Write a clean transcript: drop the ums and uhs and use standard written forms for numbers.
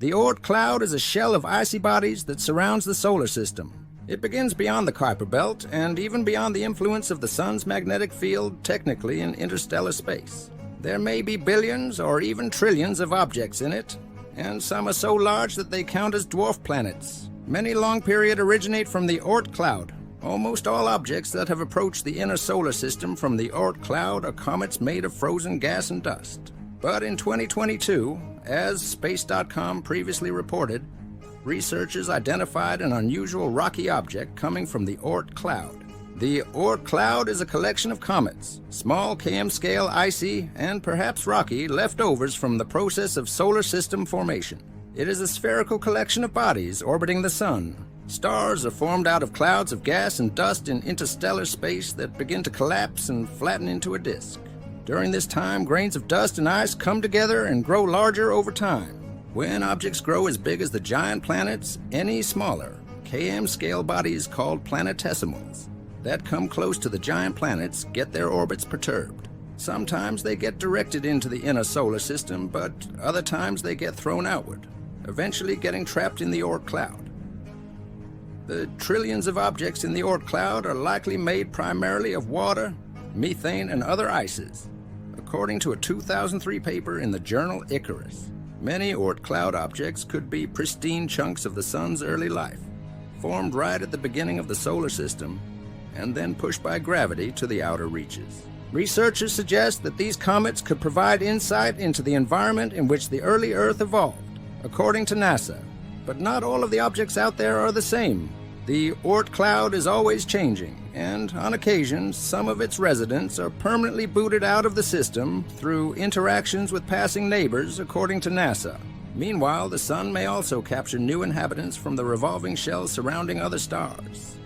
The Oort cloud is a shell of icy bodies that surrounds the solar system. It begins beyond the Kuiper Belt and even beyond the influence of the sun's magnetic field, technically in interstellar space. There may be billions or even trillions of objects in it, and some are so large that they count as dwarf planets. Many long period originate from the Oort cloud. Almost all objects that have approached the inner solar system from the Oort cloud are comets made of frozen gas and dust. But in 2022, as Space.com previously reported, researchers identified an unusual rocky object coming from the Oort cloud. The Oort cloud is a collection of comets, small km-scale icy and perhaps rocky leftovers from the process of solar system formation. It is a spherical collection of bodies orbiting the sun. Stars are formed out of clouds of gas and dust in interstellar space that begin to collapse and flatten into a disk. During this time, grains of dust and ice come together and grow larger over time. When objects grow as big as the giant planets, any smaller, km-scale bodies called planetesimals that come close to the giant planets get their orbits perturbed. Sometimes they get directed into the inner solar system, but other times they get thrown outward, eventually getting trapped in the Oort cloud. The trillions of objects in the Oort cloud are likely made primarily of water, methane, and other ices, according to a 2003 paper in the journal Icarus. Many Oort cloud objects could be pristine chunks of the sun's early life, formed right at the beginning of the solar system, and then pushed by gravity to the outer reaches. Researchers suggest that these comets could provide insight into the environment in which the early Earth evolved, according to NASA. But not all of the objects out there are the same. The Oort cloud is always changing, and on occasion, some of its residents are permanently booted out of the system through interactions with passing neighbors, according to NASA. Meanwhile, the sun may also capture new inhabitants from the revolving shell surrounding other stars.